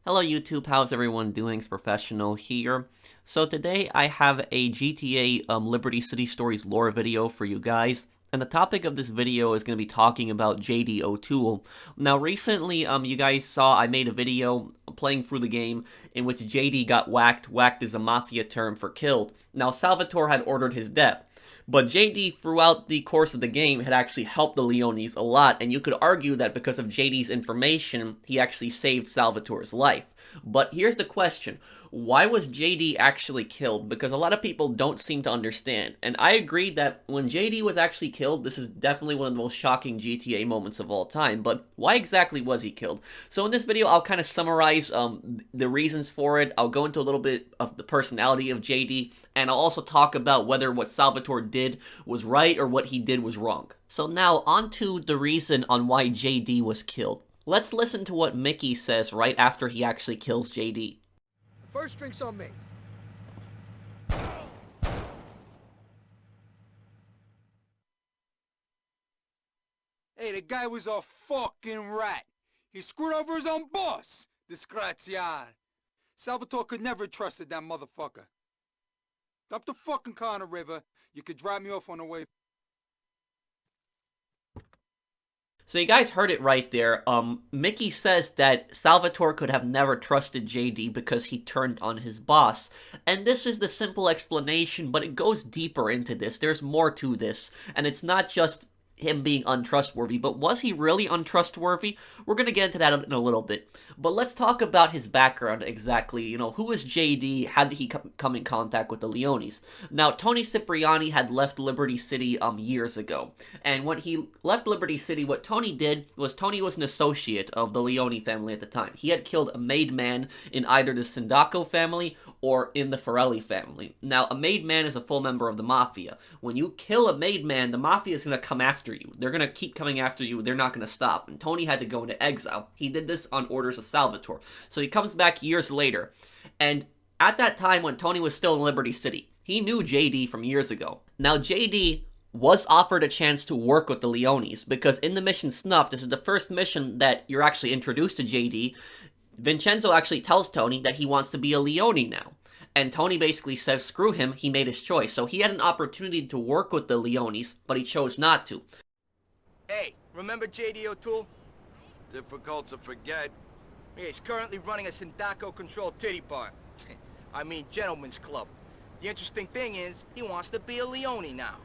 Hello YouTube, how's everyone doing? It's Professional here. So today I have a GTA Liberty City Stories lore video for you guys. And the topic of this video is going to be talking about JD O Toole. Now recently, you guys saw I made a video playing through the game in which JD got whacked. Whacked is a mafia term for killed. Now Salvatore had ordered his death. But JD, throughout the course of the game, had actually helped the Leones a lot, and you could argue that because of JD's information, he actually saved Salvatore's life. But here's the question. Why was JD actually killed? Because a lot of people don't seem to understand. And I agree that when JD was actually killed, this is definitely one of the most shocking GTA moments of all time. But why exactly was he killed? So in this video, I'll kind of summarize the reasons for it. I'll go into a little bit of the personality of JD. And I'll also talk about whether what Salvatore did was right or what he did was wrong. So now, on to the reason on why JD was killed. Let's listen to what Mickey says right after he actually kills JD. First drink's on me. Hey, the guy was a fucking rat. He screwed over his own boss. Disgraziato. Salvatore could never have trusted that motherfucker. Dump the fucking car in the river. You could drop me off on the way. So you guys heard it right there. Mickey says that Salvatore could have never trusted JD because he turned on his boss. And this is the simple explanation, but it goes deeper into this. There's more to this. And it's not just him being untrustworthy, but was he really untrustworthy? We're going to get into that in a little bit. But let's talk about his background exactly. You know, who is JD? How did he come in contact with the Leones? Now, Tony Cipriani had left Liberty City years ago. And when he left Liberty City, what Tony did was Tony was an associate of the Leone family at the time. He had killed a made man in either the Sindaco family or in the Forelli family. Now, a made man is a full member of the mafia. When you kill a made man, the mafia is going to come after you. They're going to keep coming after you. They're not going to stop. And Tony had to go into exile. He did this on orders of Salvatore. So he comes back years later. And at that time when Tony was still in Liberty City, he knew JD from years ago. Now JD was offered a chance to work with the Leones because in the mission Snuff, this is the first mission that you're actually introduced to JD. Vincenzo actually tells Tony that he wants to be a Leone now. And Tony basically says, screw him, he made his choice. So he had an opportunity to work with the Leones, but he chose not to. Hey, remember JD O Toole? Difficult to forget. Yeah, he's currently running a Sindaco-controlled titty bar. I mean, gentleman's club. The interesting thing is, he wants to be a Leone now.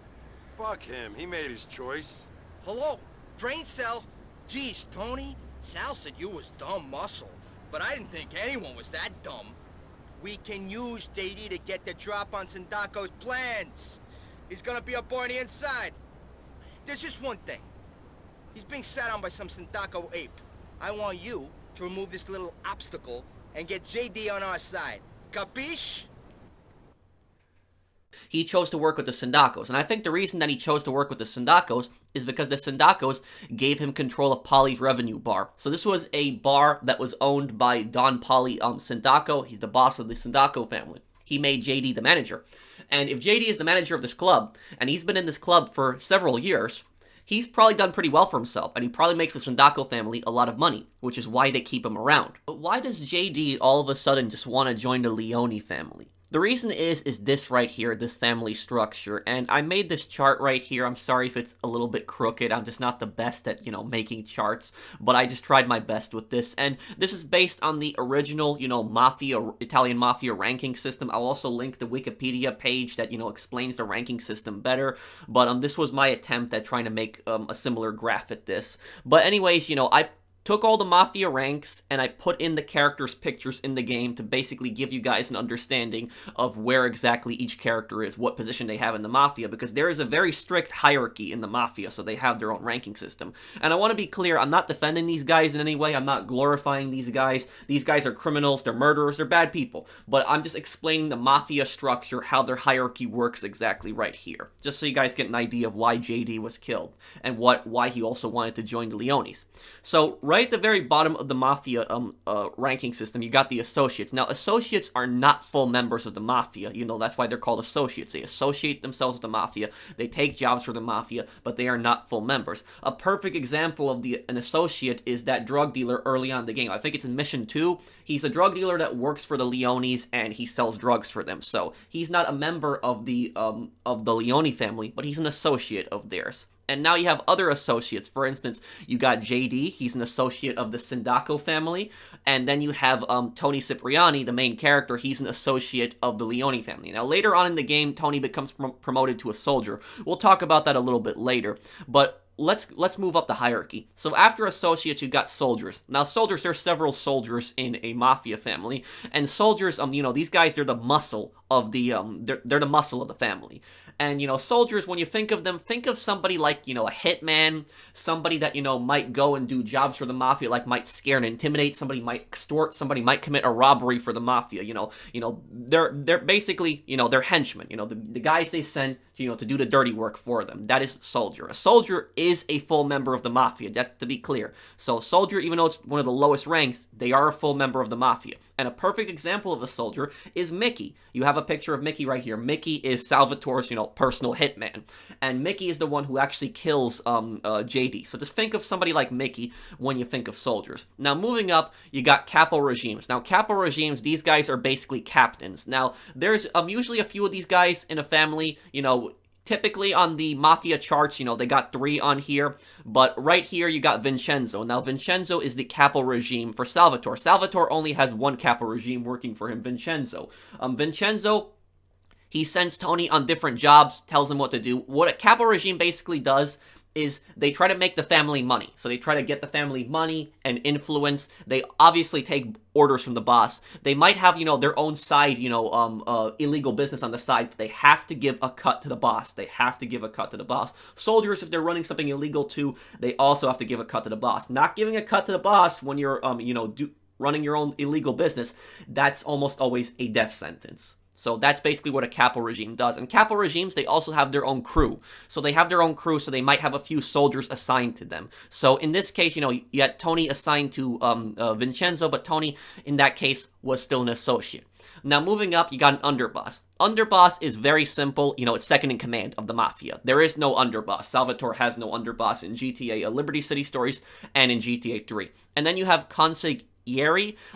Fuck him, he made his choice. Hello, brain cell. Geez, Tony, Sal said you was dumb muscle, but I didn't think anyone was that dumb. We can use JD to get the drop on Sindaco's plans. He's gonna be up on the inside. There's just one thing. He's being sat on by some Sindaco ape. I want you to remove this little obstacle and get JD on our side. Capiche? He chose to work with the Sindacos, and I think the reason that he chose to work with the Sindacos is because the Sindacos gave him control of Pauly's revenue bar. So this was a bar that was owned by Don Pauly Sindaco. He's the boss of the Sindaco family. He made JD the manager. And if JD is the manager of this club, and he's been in this club for several years, he's probably done pretty well for himself, and he probably makes the Sindaco family a lot of money, which is why they keep him around. But why does JD all of a sudden just want to join the Leone family? The reason is this right here, this family structure, and I made this chart right here. I'm sorry if it's a little bit crooked. I'm just not the best at, making charts, but I just tried my best with this, and this is based on the original, Italian mafia ranking system. I'll also link the Wikipedia page that, explains the ranking system better, but this was my attempt at trying to make a similar graph at this. But anyways, I took all the mafia ranks and I put in the characters' pictures in the game to basically give you guys an understanding of where exactly each character is, what position they have in the mafia, because there is a very strict hierarchy in the mafia, so they have their own ranking system. And I want to be clear, I'm not defending these guys in any way, I'm not glorifying these guys. These guys are criminals, they're murderers, they're bad people, but I'm just explaining the mafia structure, how their hierarchy works exactly right here, just so you guys get an idea of why JD was killed and why he also wanted to join the Leones. So right at the very bottom of the mafia ranking system, you got the associates. Now, associates are not full members of the mafia. You know, that's why they're called associates. They associate themselves with the mafia. They take jobs for the mafia, but they are not full members. A perfect example of an associate is that drug dealer early on in the game. I think it's in Mission 2. He's a drug dealer that works for the Leones, and he sells drugs for them. So he's not a member of the Leone family, but he's an associate of theirs. And now you have other associates. For instance, you got JD. He's an associate of the Sindaco family. And then you have Tony Cipriani, the main character. He's an associate of the Leone family. Now, later on in the game, Tony becomes promoted to a soldier. We'll talk about that a little bit later. But let's move up the hierarchy. So after associates, you got soldiers. Now, soldiers, there's several soldiers in a mafia family. And soldiers, you know, these guys, they're the muscle of the, they're the muscle of the family. And, you know, soldiers, when you think of them, think of somebody like, you know, a hitman, somebody that, you know, might go and do jobs for the mafia, like might scare and intimidate, somebody might extort, somebody might commit a robbery for the mafia, you know, they're basically, you know, they're henchmen, you know, the guys they send, you know, to do the dirty work for them. That is soldier. A soldier is a full member of the mafia, that's to be clear. So soldier, even though it's one of the lowest ranks, they are a full member of the mafia. And a perfect example of a soldier is Mickey. You have a picture of Mickey right here. Mickey is Salvatore's, you know, personal hitman. And Mickey is the one who actually kills JD. So just think of somebody like Mickey when you think of soldiers. Now, moving up, you got capo regimes. Now, capo regimes, these guys are basically captains. Now, there's usually a few of these guys in a family, you know. Typically on the mafia charts, you know, they got 3 on here, but right here you got Vincenzo. Now, Vincenzo is the capo regime for Salvatore. Salvatore only has one capo regime working for him, Vincenzo. Vincenzo, he sends Tony on different jobs, tells him what to do. What a capo regime basically does is they try to make the family money. So they try to get the family money and influence. They obviously take orders from the boss. They might have, you know, their own side, you know, illegal business on the side, but they have to give a cut to the boss. They have to give a cut to the boss. Soldiers, if they're running something illegal too, they also have to give a cut to the boss. Not giving a cut to the boss when you're, you know, running your own illegal business, that's almost always a death sentence. So that's basically what a capo regime does. And capo regimes, they also have their own crew. So they have their own crew, so they might have a few soldiers assigned to them. So in this case, you know, you had Tony assigned to Vincenzo, but Tony, in that case, was still an associate. Now, moving up, you got an underboss. Underboss is very simple. You know, it's second in command of the mafia. There is no underboss. Salvatore has no underboss in GTA Liberty City Stories and in GTA 3. And then you have consigliere.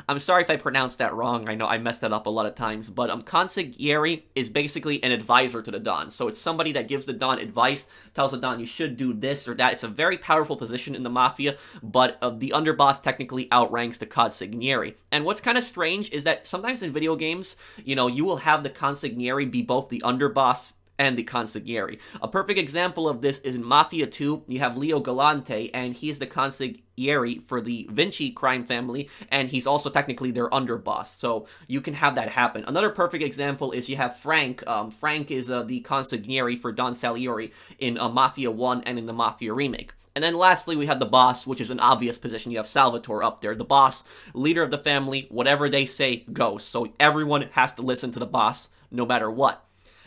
I'm sorry if I pronounced that wrong. I know I messed that up a lot of times, but consigliere is basically an advisor to the Don. So it's somebody that gives the Don advice, tells the Don you should do this or that. It's a very powerful position in the mafia, but the underboss technically outranks the consigliere. And what's kind of strange is that sometimes in video games, you know, you will have the consigliere be both the underboss and the consigliere. A perfect example of this is in Mafia 2, you have Leo Galante, and he is the consigliere for the Vinci crime family, and he's also technically their underboss, so you can have that happen. Another perfect example is you have Frank. Frank is the consigliere for Don Salieri in Mafia 1 and in the Mafia remake. And then lastly, we have the boss, which is an obvious position. You have Salvatore up there. The boss, leader of the family, whatever they say goes. So everyone has to listen to the boss no matter what.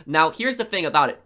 Now, here's the thing about it.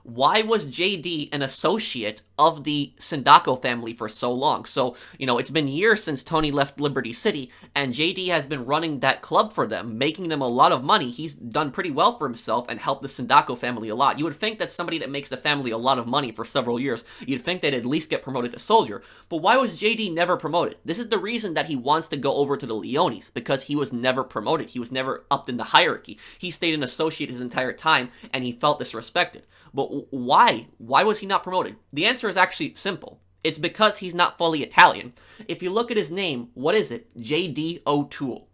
Why was JD an associate of the Sindaco family for so long? So, you know, it's been years since Tony left Liberty City, and JD has been running that club for them, making them a lot of money. He's done pretty well for himself and helped the Sindaco family a lot. You would think that somebody that makes the family a lot of money for several years, you'd think they'd at least get promoted to soldier. But why was JD never promoted? This is the reason that he wants to go over to the Leones, because he was never promoted. He was never upped in the hierarchy. He stayed an associate his entire time, and he felt disrespected. But why? Why was he not promoted? The answer is actually simple. It's because he's not fully Italian. If you look at his name, what is it? JD O Toole.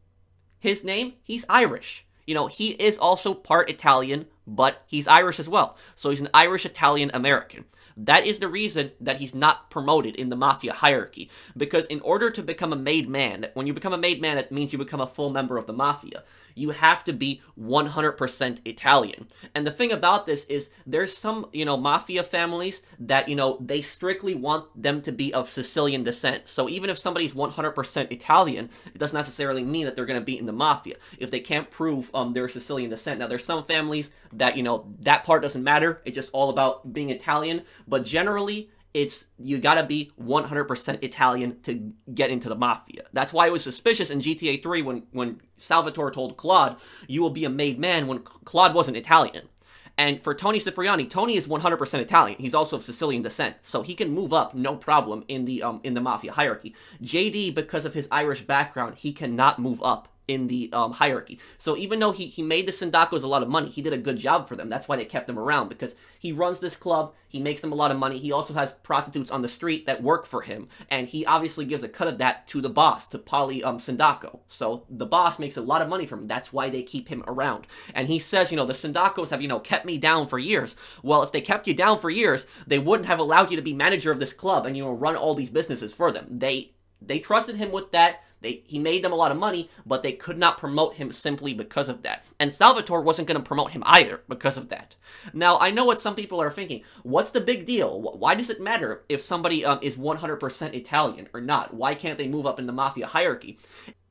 His name, he's Irish. You know, he is also part Italian, but he's Irish as well. So he's an Irish-Italian-American. That is the reason that he's not promoted in the mafia hierarchy. Because in order to become a made man, when you become a made man, that means you become a full member of the mafia. You have to be 100% Italian. And the thing about this is there's some, you know, mafia families that, you know, they strictly want them to be of Sicilian descent. So even if somebody's 100% Italian, it doesn't necessarily mean that they're going to be in the mafia if they can't prove their Sicilian descent. Now, there's some families that, you know, that part doesn't matter. It's just all about being Italian. But generally, you gotta be 100% Italian to get into the mafia. That's why it was suspicious in GTA 3 when Salvatore told Claude, you will be a made man, when Claude wasn't Italian. And for Tony Cipriani, Tony is 100% Italian. He's also of Sicilian descent, so he can move up no problem in the mafia hierarchy. JD, because of his Irish background, he cannot move up in the hierarchy. So even though he made the sindacos a lot of money, he did a good job for them. That's why they kept him around, because he runs this club, he makes them a lot of money, he also has prostitutes on the street that work for him, and he obviously gives a cut of that to the boss, to Paulie Sindaco. So the boss makes a lot of money from him. That's why they keep him around. And he says, the sindacos have, kept me down for years. Well, if they kept you down for years, they wouldn't have allowed you to be manager of this club and, run all these businesses for them. They trusted him with that. He made them a lot of money, but they could not promote him simply because of that. And Salvatore wasn't going to promote him either because of that. Now, I know what some people are thinking. What's the big deal? Why does it matter if somebody is 100% Italian or not? Why can't they move up in the mafia hierarchy?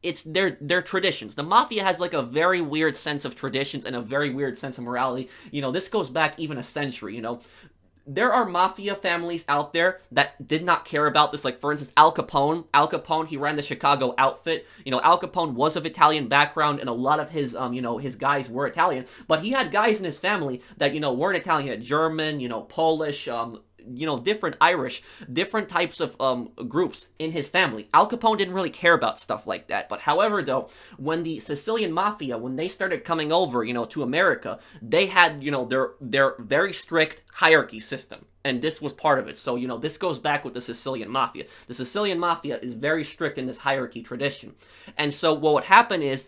It's their traditions. The mafia has like a very weird sense of traditions and a very weird sense of morality. This goes back even a century, There are mafia families out there that did not care about this. Like, for instance, Al Capone. Al Capone, he ran the Chicago outfit. Al Capone was of Italian background, and a lot of his, his guys were Italian. But he had guys in his family that, weren't Italian. He had German, Polish, different Irish, different types of groups in his family. Al Capone didn't really care about stuff like that. But however, though, when the Sicilian mafia, when they started coming over, to America, they had, their very strict hierarchy system. And this was part of it. So, this goes back with the Sicilian mafia. The Sicilian mafia is very strict in this hierarchy tradition. And so what would happen is,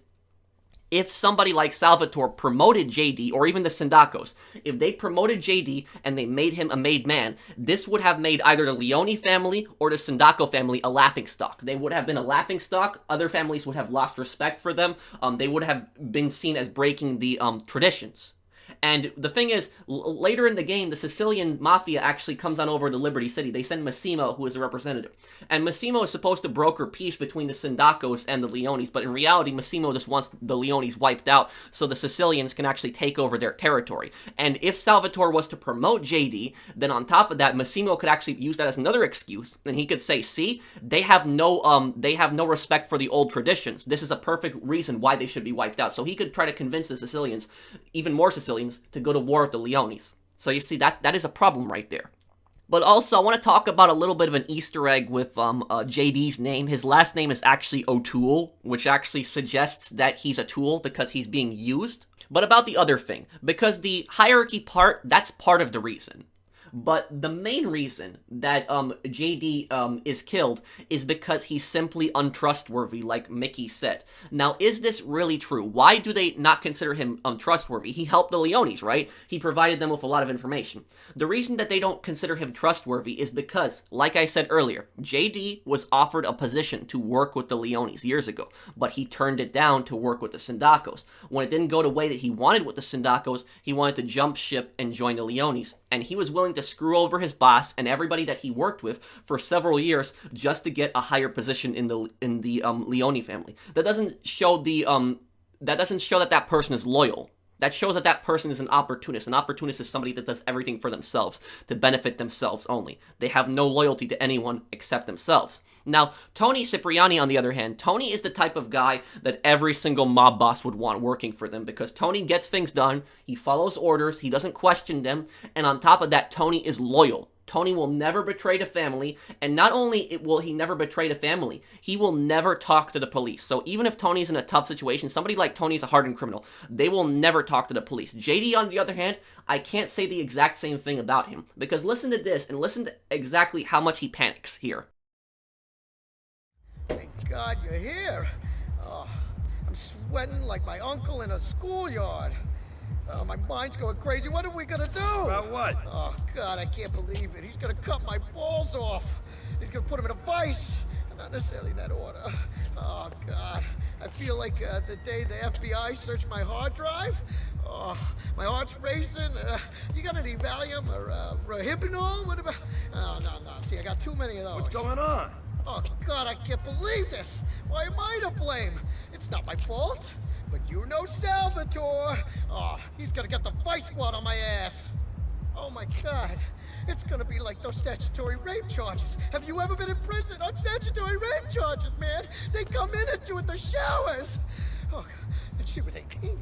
if somebody like Salvatore promoted JD, or even the Sindacos, if they promoted JD and they made him a made man, this would have made either the Leone family or the Sindaco family a laughingstock. They would have been a laughingstock. Other families would have lost respect for them. They would have been seen as breaking the traditions. And the thing is, later in the game, the Sicilian mafia actually comes on over to Liberty City. They send Massimo, who is a representative. And Massimo is supposed to broker peace between the Sindacos and the Leones, but in reality, Massimo just wants the Leones wiped out so the Sicilians can actually take over their territory. And if Salvatore was to promote JD, then on top of that, Massimo could actually use that as another excuse, and he could say, see, they have no respect for the old traditions. This is a perfect reason why they should be wiped out. So he could try to convince the Sicilians, even more Sicilians, to go to war with the Leones. So you see, that is a problem right there. But also, I want to talk about a little bit of an Easter egg with JD's name. His last name is actually O'Toole, which actually suggests that he's a tool because he's being used. But about the other thing, because the hierarchy part, that's part of the reason. But the main reason that JD is killed is because he's simply untrustworthy, like Mickey said. Now, is this really true? Why do they not consider him trustworthy? He helped the Leones, right? He provided them with a lot of information. The reason that they don't consider him trustworthy is because, like I said earlier, JD was offered a position to work with the Leones years ago, but he turned it down to work with the Sindacos. When it didn't go the way that he wanted with the Sindacos, he wanted to jump ship and join the Leones. And he was willing to screw over his boss and everybody that he worked with for several years just to get a higher position in the Leone family. That doesn't show that person is loyal. That shows that that person is an opportunist. An opportunist is somebody that does everything for themselves, to benefit themselves only. They have no loyalty to anyone except themselves. Now, Tony Cipriani, on the other hand, Tony is the type of guy that every single mob boss would want working for them, because Tony gets things done, he follows orders, he doesn't question them, and on top of that, Tony is loyal. Tony will never betray the family, and not only will he never betray the family, he will never talk to the police. So even if Tony's in a tough situation, somebody like Tony's a hardened criminal, they will never talk to the police. JD, on the other hand, I can't say the exact same thing about him, because listen to this, and listen to exactly how much he panics here. Thank God you're here. Oh, I'm sweating like my uncle in a schoolyard. My mind's going crazy. What are we gonna do? About what? Oh, God, I can't believe it. He's gonna cut my balls off. He's gonna put them in a vice. Not necessarily that order. Oh, God. I feel like the day the FBI searched my hard drive. Oh, my heart's racing. You got any Valium or Rohypnol? What about... Oh, no. See, I got too many of those. What's going on? Oh, God, I can't believe this. Why am I to blame? It's not my fault. But you know Salvatore. Oh, he's gonna get the vice squad on my ass. Oh my God. It's gonna be like those statutory rape charges. Have you ever been in prison on statutory rape charges, man? They come in at you at the showers. Oh, and she was 18.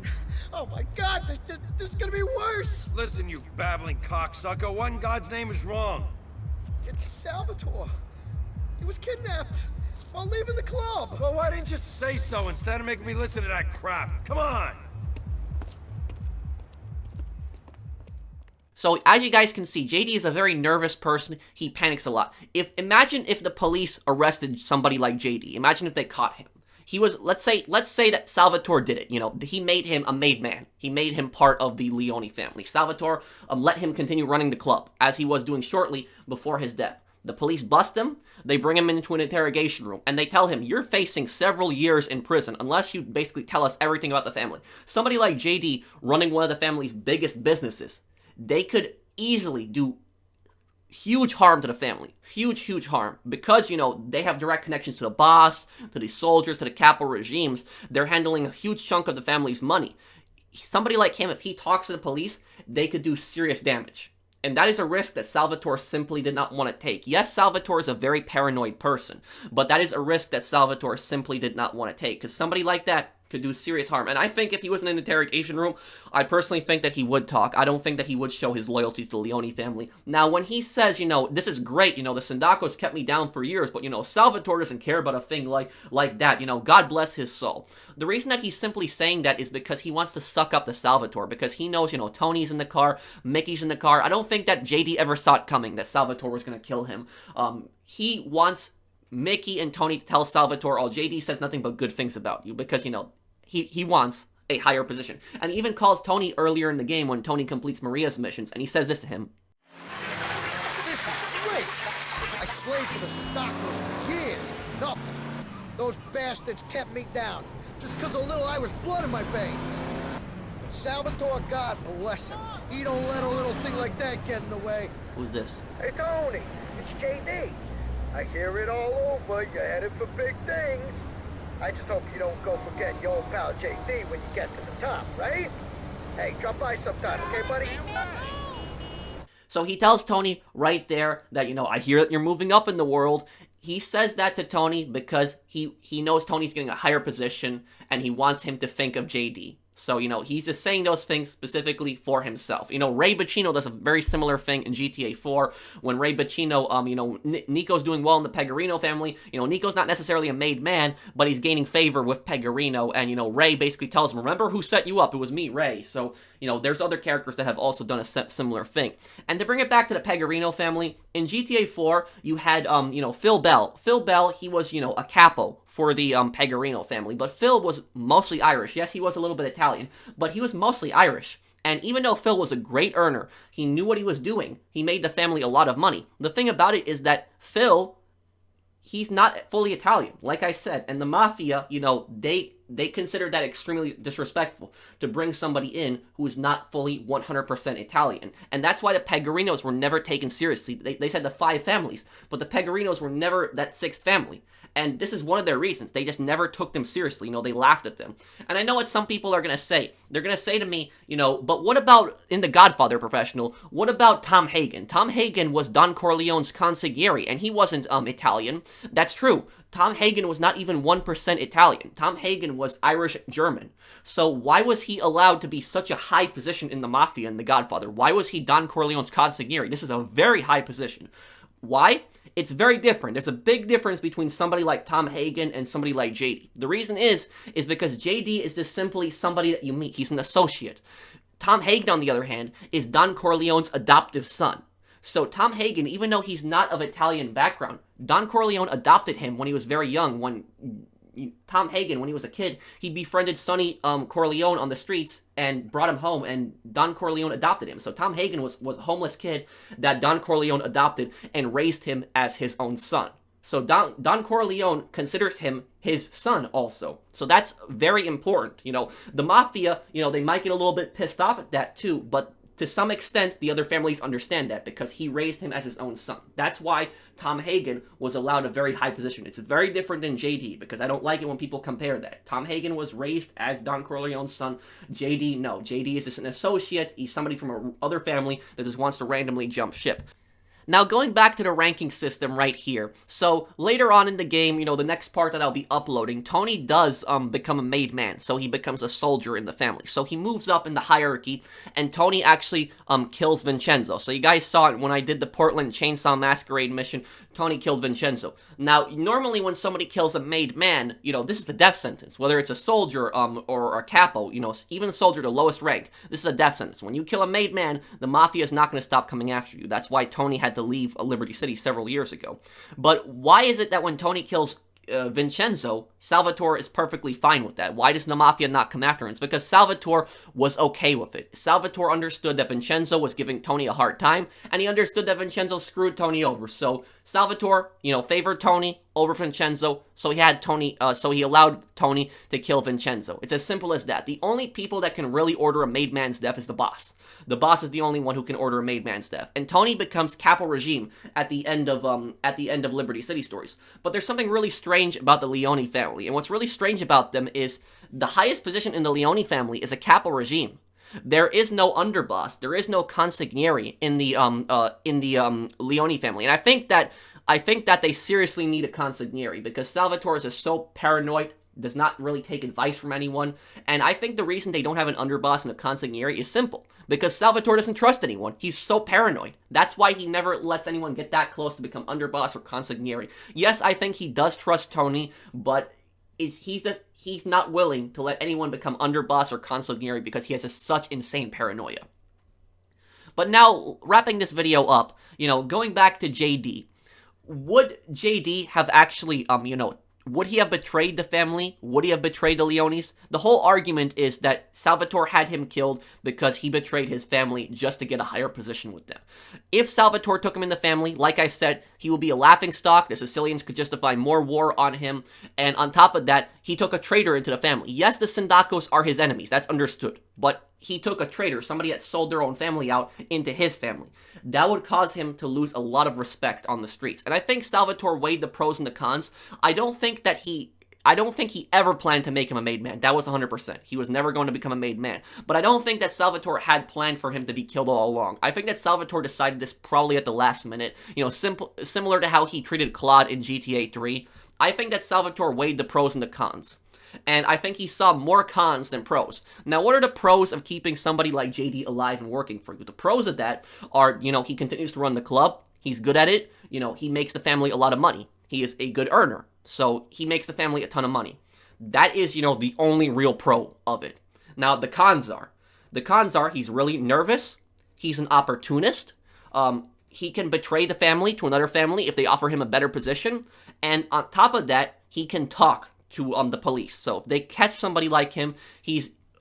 Oh my God, this is gonna be worse. Listen, you babbling cocksucker, what in God's name is wrong? It's Salvatore. He was kidnapped while leaving the club. Well, why didn't you say so instead of making me listen to that crap? Come on! So, as you guys can see, JD is a very nervous person. He panics a lot. Imagine if the police arrested somebody like JD. Imagine if they caught him. He was, let's say that Salvatore did it. You know, he made him a made man. He made him part of the Leone family. Salvatore let him continue running the club, as he was doing shortly before his death. The police bust him, they bring him into an interrogation room, and they tell him, you're facing several years in prison unless you basically tell us everything about the family. Somebody like JD running one of the family's biggest businesses, they could easily do huge harm to the family. Huge harm. Because, you know, they have direct connections to the boss, to the soldiers, to the capital regimes. They're handling a huge chunk of the family's money. Somebody like him, if he talks to the police, they could do serious damage. And that is a risk that Salvatore simply did not want to take. Yes, Salvatore is a very paranoid person, but that is a risk that Salvatore simply did not want to take. Because somebody like that could do serious harm. And I think if he was in an interrogation room, I personally think that he would talk. I don't think that he would show his loyalty to the Leone family. Now, when he says, you know, this is great, you know, the sindacos kept me down for years, but, you know, Salvatore doesn't care about a thing like that, you know, God bless his soul. The reason that he's simply saying that is because he wants to suck up to Salvatore, because he knows, you know, Tony's in the car, Mickey's in the car. I don't think that JD ever saw it coming, that Salvatore was going to kill him. He wants Mickey and Tony to tell Salvatore, oh, JD says nothing but good things about you, because, you know, he wants a higher position. And he even calls Tony earlier in the game when Tony completes Maria's missions, and he says this to him. This is great. I slaved for the sindacos for years. Nothing. Those bastards kept me down just because of a little Irish blood in my veins. But Salvatore, God bless him, he don't let a little thing like that get in the way. Who's this? Hey, Tony, it's JD. I hear it all over. You're headed for big things. I just hope you don't go forgetting your old pal JD when you get to the top, right? Hey, drop by sometime, okay, buddy? So he tells Tony right there that, you know, I hear that you're moving up in the world. He says that to Tony because he knows Tony's getting a higher position, and he wants him to think of JD. So, you know, he's just saying those things specifically for himself. You know, Ray Bacino does a very similar thing in GTA 4 when Ray Bacino, you know, Nico's doing well in the Pegorino family. You know, Nico's not necessarily a made man, but he's gaining favor with Pegorino. And, you know, Ray basically tells him, remember who set you up? It was me, Ray. So, you know, there's other characters that have also done a similar thing. And to bring it back to the Pegorino family, in GTA 4, you had, you know, Phil Bell. Phil Bell, he was, you know, a capo for the Pegorino family, but Phil was mostly Irish. Yes, he was a little bit Italian, but he was mostly Irish. And even though Phil was a great earner, he knew what he was doing. He made the family a lot of money. The thing about it is that Phil, he's not fully Italian, like I said, and the mafia, you know, they consider that extremely disrespectful to bring somebody in who is not fully 100% Italian. And that's why the Pegorinos were never taken seriously. They said the 5 families, but the Pegorinos were never that 6th family. And this is one of their reasons. They just never took them seriously. You know, they laughed at them. And I know what some people are going to say. They're going to say to me, you know, but what about in The Godfather Professional? What about Tom Hagen? Tom Hagen was Don Corleone's consigliere, and he wasn't Italian. That's true. Tom Hagen was not even 1% Italian. Tom Hagen was Irish-German. So why was he allowed to be such a high position in the mafia in The Godfather? Why was he Don Corleone's consigliere? This is a very high position. Why? It's very different. There's a big difference between somebody like Tom Hagen and somebody like JD. The reason is because JD is just simply somebody that you meet. He's an associate. Tom Hagen, on the other hand, is Don Corleone's adoptive son. So Tom Hagen, even though he's not of Italian background, Don Corleone adopted him when he was very young. When Tom Hagen, when he was a kid, he befriended Sonny Corleone on the streets and brought him home, and Don Corleone adopted him. So Tom Hagen was a homeless kid that Don Corleone adopted and raised him as his own son. So Don Corleone considers him his son also. So that's very important. You know, the mafia, you know, they might get a little bit pissed off at that too, but to some extent, the other families understand that because he raised him as his own son. That's why Tom Hagen was allowed a very high position. It's very different than JD because I don't like it when people compare that. Tom Hagen was raised as Don Corleone's son. JD, no. JD is just an associate. He's somebody from another family that just wants to randomly jump ship. Now, going back to the ranking system right here. So, later on in the game, the next part that I'll be uploading, Tony does become a made man. So, he becomes a soldier in the family. So, he moves up in the hierarchy, and Tony actually kills Vincenzo. So, you guys saw it when I did the Portland Chainsaw Masquerade mission. Tony killed Vincenzo. Now, normally when somebody kills a made man, this is the death sentence. Whether it's a soldier or a capo, even a soldier to lowest rank, this is a death sentence. When you kill a made man, the mafia is not going to stop coming after you. That's why Tony had to leave Liberty City several years ago. But why is it that when Tony kills Vincenzo, Salvatore is perfectly fine with that? Why does the mafia not come after him? It's because Salvatore was okay with it. Salvatore understood that Vincenzo was giving Tony a hard time, and he understood that Vincenzo screwed Tony over. So Salvatore, favored Tony over Vincenzo, so he allowed Tony to kill Vincenzo. It's as simple as that. The only people that can really order a made man's death is the boss. The boss is the only one who can order a made man's death. And Tony becomes capo regime at the end of Liberty City Stories. But there's something really strange about the Leone family, and what's really strange about them is the highest position in the Leone family is a capo regime. There is no underboss. There is no consigliere in the Leone family, and I think that they seriously need a consigliere because Salvatore is just so paranoid, does not really take advice from anyone, and I think the reason they don't have an underboss and a consigliere is simple, because Salvatore doesn't trust anyone. He's so paranoid. That's why he never lets anyone get that close to become underboss or consigliere. Yes, I think he does trust Tony, but he's not willing to let anyone become underboss or consigliere because he has such insane paranoia. But now, wrapping this video up, going back to JD, would JD have actually, would he have betrayed the family? Would he have betrayed the Leones? The whole argument is that Salvatore had him killed because he betrayed his family just to get a higher position with them. If Salvatore took him in the family, like I said, he would be a laughingstock. The Sicilians could justify more war on him. And on top of that, he took a traitor into the family. Yes, the sindacos are his enemies. That's understood. But he took a traitor, somebody that sold their own family out, into his family. That would cause him to lose a lot of respect on the streets. And I think Salvatore weighed the pros and the cons. I don't think he ever planned to make him a made man. That was 100%. He was never going to become a made man. But I don't think that Salvatore had planned for him to be killed all along. I think that Salvatore decided this probably at the last minute. Similar to how he treated Claude in GTA 3. I think that Salvatore weighed the pros and the cons. And I think he saw more cons than pros. Now, what are the pros of keeping somebody like JD alive and working for you? The pros of that are, he continues to run the club. He's good at it. He makes the family a lot of money. He is a good earner. So he makes the family a ton of money. That is, the only real pro of it. Now, the cons are he's really nervous. He's an opportunist. He can betray the family to another family if they offer him a better position. And on top of that, he can talk to the police. So if they catch somebody like him,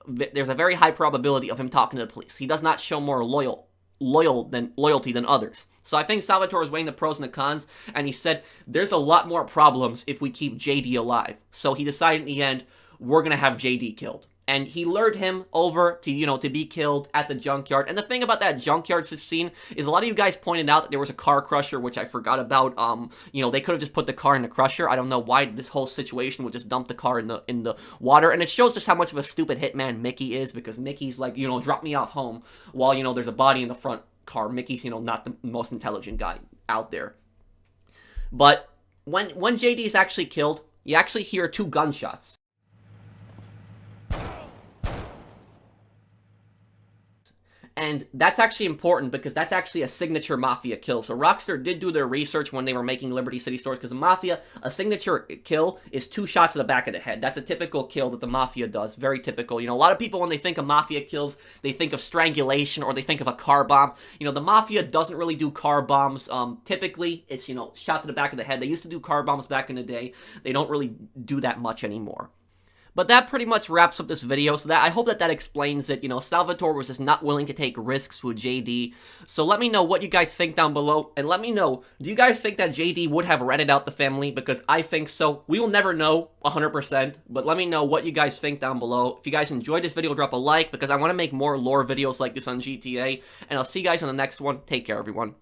there's a very high probability of him talking to the police. He does not show more loyalty than others. So I think Salvatore is weighing the pros and the cons, and he said there's a lot more problems if we keep JD alive. So he decided in the end, we're gonna have JD killed. And he lured him over to, to be killed at the junkyard. And the thing about that junkyard scene is a lot of you guys pointed out that there was a car crusher, which I forgot about. They could have just put the car in the crusher. I don't know why this whole situation would just dump the car in the water. And it shows just how much of a stupid hitman Mickey is, because Mickey's like, drop me off home while, there's a body in the front car. Mickey's, not the most intelligent guy out there. But when JD is actually killed, you actually hear 2 gunshots. And that's actually important because that's actually a signature Mafia kill. So Rockstar did do their research when they were making Liberty City Stories, because the Mafia, a signature kill is 2 shots to the back of the head. That's a typical kill that the Mafia does. Very typical. A lot of people, when they think of Mafia kills, they think of strangulation or they think of a car bomb. The Mafia doesn't really do car bombs. Typically, it's, shot to the back of the head. They used to do car bombs back in the day. They don't really do that much anymore. But that pretty much wraps up this video, so that I hope that explains it. You know, Salvatore was just not willing to take risks with JD. So let me know what you guys think down below, and let me know, do you guys think that JD would have ratted out the family? Because I think so. We will never know 100%, but let me know what you guys think down below. If you guys enjoyed this video, drop a like, because I want to make more lore videos like this on GTA, and I'll see you guys on the next one. Take care, everyone.